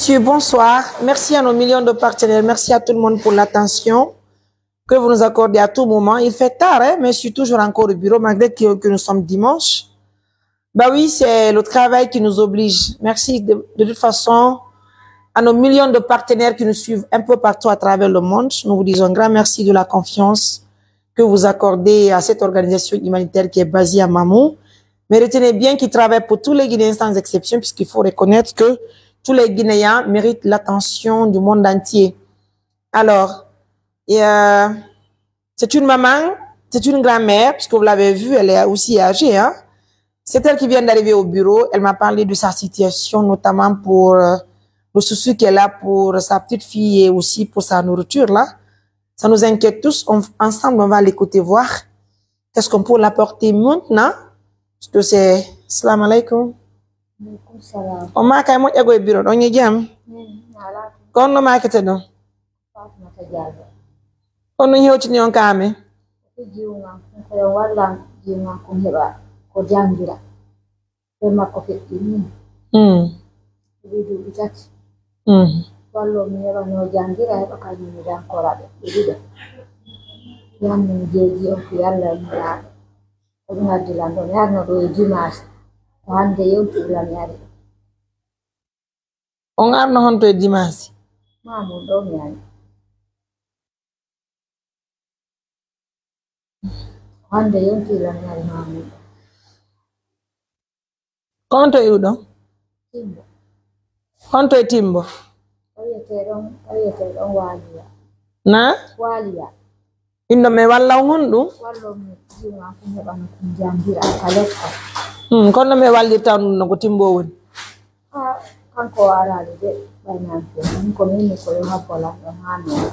messieurs, bonsoir. Merci à nos millions de partenaires. Merci à tout le monde pour l'attention que vous nous accordez à tout moment. Il fait tard, hein, mais je suis toujours encore au bureau, malgré que nous sommes dimanche. Bah oui, c'est le travail qui nous oblige. Merci de toute façon à nos millions de partenaires qui nous suivent un peu partout à travers le monde. Nous vous disons un grand merci de la confiance que vous accordez à cette organisation humanitaire qui est basée à Mamou. Mais retenez bien qu'ils travaillent pour tous les Guinéens sans exception, puisqu'il faut reconnaître que tous les Guinéens méritent l'attention du monde entier. Alors, c'est une maman, c'est une grand-mère, puisque vous l'avez vu, elle est aussi âgée. Hein? C'est elle qui vient d'arriver au bureau. Elle m'a parlé de sa situation, notamment pour le souci qu'elle a pour sa petite fille et aussi pour sa nourriture. Là, ça nous inquiète tous. Ensemble, on va l'écouter, voir qu'est-ce qu'on peut l'apporter maintenant. Parce que c'est... Salam alaikum. On m'a quand même dit bureau. On y est jam. Quand on m'a dit non. On y est au tinion kame. On a no honto dimanche. Mamu do nyani. Hande yonki la nyani mamu. Konto yudo? Timbo. Honto timbo. Oye terong walia. Na? Walia. Indo me walla hundu? Wallo mi jiwa kunheba no kunjangira kaleka. Kono me walli tan no ko timbo woni. Ah, kanko arali de bainante. Nko mimi ko yo hapola no hano.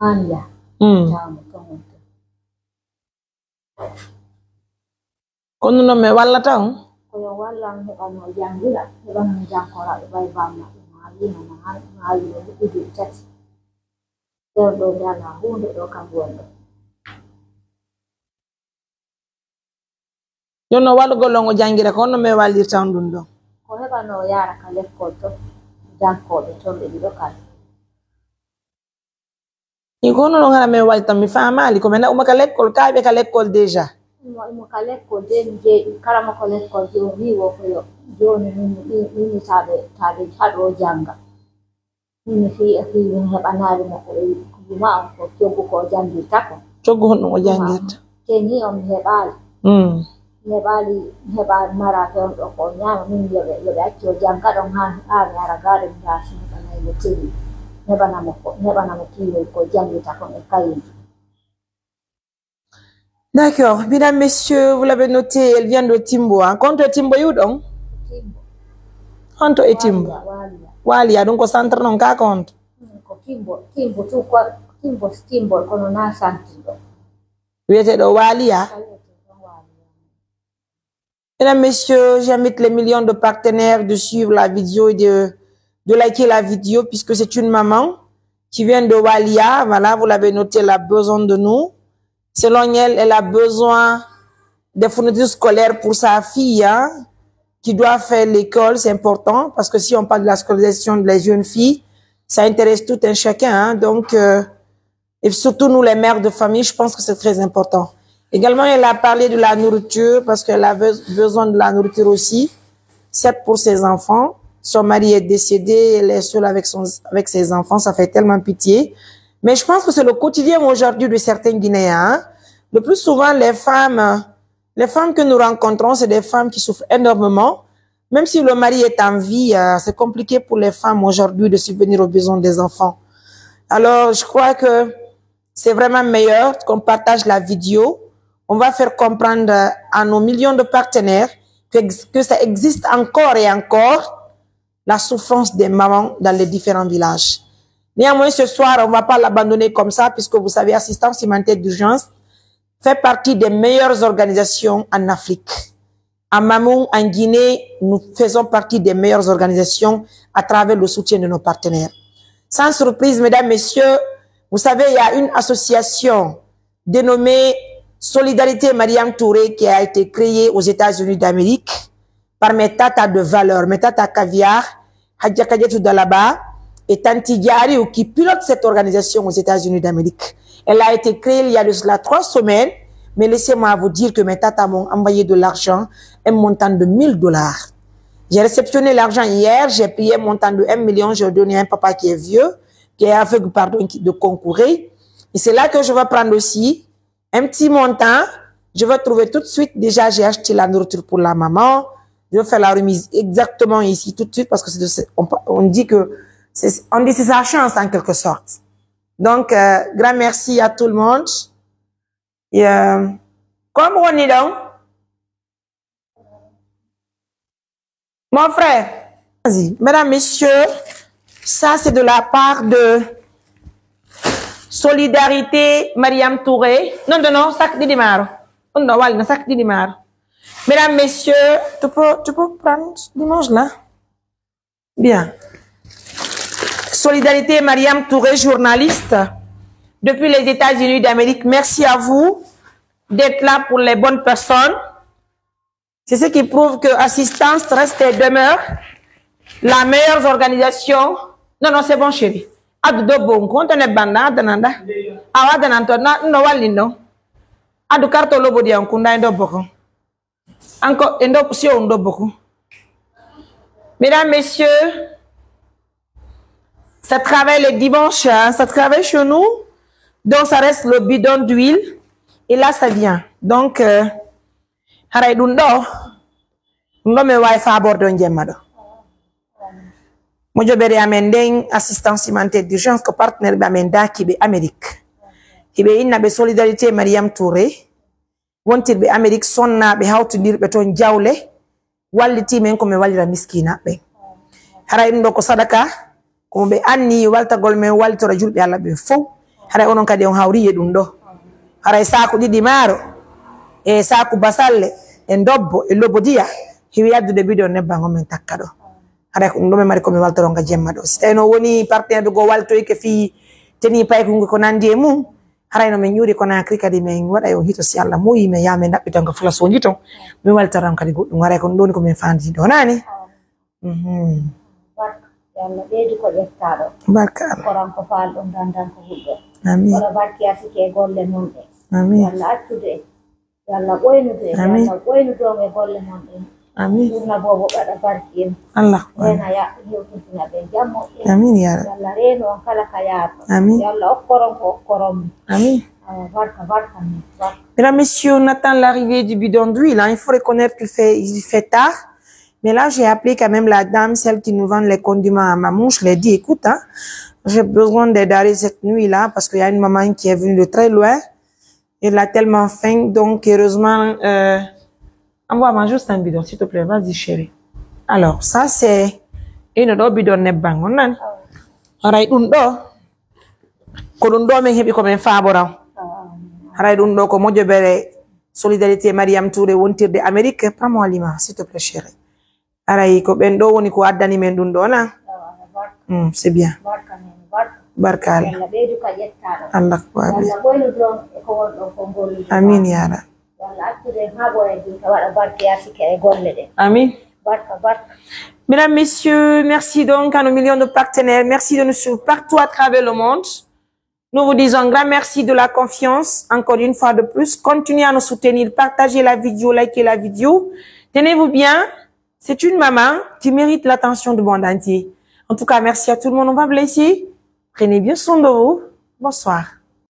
Anya. Tamu tonto. Kono no me walla tan? Ko yo walla heba no jangira, heba no jankora bai bamma. Mali no idi chat. Do yana hunde do kambondo. Yono walu golongo jangira kono me walli tan dun do. Ko heba no yara ka lekkol to jankoɓe toon ɓe ɗiɗo kala. Ni kono no ngara me walli tan mi famali ko mena umaka lekkol kaaɓe ka lekkol déjà. Mo ka lekkol de mi jeeɗi kala mo ko lekkol de o wi wo ko yo joni min taɓe haɗo janga. Min fi min heɓanari mo ko ma on ko coggu ko jangirta ko. Coggu honɗum o jangirta. Keni on mi heɓali. Heɓali heɓa marate on ɗo ko ñama min yoɓe acci o janga ɗon ha mi ara gaɗo mi yasi heɓanayi mo tiri heɓanamo kiiroy ko jangirta kon e kayit. D'accord. Mesdames, messieurs, vous l'avez noté, elle vient de Timbo. Hein? Contre Timbo, Yudon? Timbo. Contre et Timbo. Walia, donc au centre, non, qu'à compte? Timbo, kono na santido. Vous êtes de Walia? Mesdames, messieurs, j'invite les millions de partenaires de suivre la vidéo et de liker la vidéo puisque c'est une maman qui vient de Walia. Voilà, vous l'avez noté, elle a besoin de nous. Selon elle, elle a besoin des fournitures scolaires pour sa fille, hein, qui doit faire l'école. C'est important parce que si on parle de la scolarisation des jeunes filles, ça intéresse tout un chacun. Hein, donc, et surtout nous, les mères de famille, je pense que c'est très important. Également, elle a parlé de la nourriture parce qu'elle a besoin de la nourriture aussi. Certes pour ses enfants. Son mari est décédé, elle est seule avec ses enfants. Ça fait tellement pitié. Mais je pense que c'est le quotidien aujourd'hui de certains Guinéens. Hein. Le plus souvent, les femmes que nous rencontrons, c'est des femmes qui souffrent énormément. Même si le mari est en vie, c'est compliqué pour les femmes aujourd'hui de subvenir aux besoins des enfants. Alors, je crois que c'est vraiment meilleur qu'on partage la vidéo. On va faire comprendre à nos millions de partenaires que ça existe encore et encore la souffrance des mamans dans les différents villages. Néanmoins, ce soir, on ne va pas l'abandonner comme ça puisque vous savez, Assistance humanitaire d'urgence fait partie des meilleures organisations en Afrique. À Mamou, en Guinée, nous faisons partie des meilleures organisations à travers le soutien de nos partenaires. Sans surprise, mesdames, messieurs, vous savez, il y a une association dénommée Solidarité Mariam Touré qui a été créée aux États-Unis d'Amérique par mes tatas de valeur, mes tatas caviar, Hadja Kadiatou Dalaba, et Tanti Diari, qui pilote cette organisation aux États-Unis d'Amérique. Elle a été créée il y a de cela 3 semaines, mais laissez-moi vous dire que mes tatas m'ont envoyé de l'argent, un montant de $1000. J'ai réceptionné l'argent hier, j'ai payé un montant de 1 million, j'ai donné à un papa qui est vieux, qui est aveugle, pardon, de concourir. Et c'est là que je vais prendre aussi un petit montant. Je vais trouver tout de suite, déjà j'ai acheté la nourriture pour la maman. Je vais faire la remise exactement ici tout de suite parce que on dit que c'est sa chance en quelque sorte. Donc, grand merci à tout le monde. Et, comme on est donc, mon frère, vas-y, mesdames, messieurs, ça c'est de la part de Solidarité Mariam Touré. Non, non, non, sac de démarre. On doit aller dans sac de démarre. Mesdames, messieurs, tu peux prendre dimanche là? Bien. Solidarité Mariam Touré, journaliste depuis les États-Unis d'Amérique. Merci à vous d'être là pour les bonnes personnes. C'est ce qui prouve que Assistance reste et demeure la meilleure organisation. Non, non, c'est bon, chérie. Adu do bon compte ne banda dananda. Awa dananto na no walino. Adu karto lobo di ankunda endo boko. Encore endo si ondo boko. Mesdames, messieurs, ça travaille le dimanche, hein, ça travaille chez nous. Donc ça reste le bidon d'huile. Et là ça vient. Donc haray dundo me wifi abordon jemmado. Mojo bere amendeng assistance humanitaire d'urgence ko partenaire be amenda ki be Amérique. Kibe inna be Solidarité Mariam Touré. Wontir be Amérique sonna be hawtodir be ton jawle walliti men ko me walira miskina be. Haray ndo ko sadaka ko be anni waltagol men waltora julbe Allah be fo. Haray onon kadi on hawriye dum do. Haray saako didi maro e saako basalle e ndobbo e lobodiya hiwi addude bidon nebbango men takkado. Haray ko ndome mari ko mi waltoro nga jemma do. Si tawno woni partenaire go walto e ke fi teni pay ko nandi e mum. Haray no men nyuri ko na Afrika di men wada yo hito si Allah muyi me yame ndabbito nga fula so jito mi waltaram kadi goddum haray ko ndoni ko men fandi do nani. Yalla beedi ko ƴettaɗo Barka koran ko falɗo dandan ko huɗɗo amin wala barki asike golle mon ɗe amin yalla accude yalla ɓoynude yalla ɓoynudon e golle mon ɗe amin ɗumna bobo ɓaɗa barki en Allah rena hewtintina ɓe jammo amin ya Rabbi yalla reeno on kala ka yaato amin yalla okkoron ko okkoron amin. barka ni Mesdames, messieurs, on attend l'arrivée du bidon d'huile. Hein. Il faut reconnaître qu'il fait tard. Mais là, j'ai appelé quand même la dame, celle qui nous vend les condiments à maman. Je lui ai dit, écoute, hein, j'ai besoin d'aider cette nuit-là parce qu'il y a une maman qui est venue de très loin. Elle a tellement faim. Donc, heureusement, envoie-moi juste un bidon, s'il te plaît. Vas-y, chérie. Alors, ça, c'est une autre bidon nebang. On a un Kodundo me hebi comme un favorant. Raidundo comme moi bere Solidarité Mariam Touré wontir de Amérique. Prends-moi l'image, s'il te plaît, chérie. Aray ko bendo woni ko addani men dun do na c'est bien barka Allah ko amin ya amin. Mesdames, messieurs, merci donc à nos millions de partenaires. Merci de nous suivre partout à travers le monde. Nous vous disons un grand merci de la confiance. Encore une fois de plus, continuez à nous soutenir, partagez la vidéo, likez la vidéo. Tenez-vous bien. C'est une maman qui mérite l'attention du monde entier. En tout cas, merci à tout le monde. On va vous laisser. Prenez bien soin de vous. Bonsoir.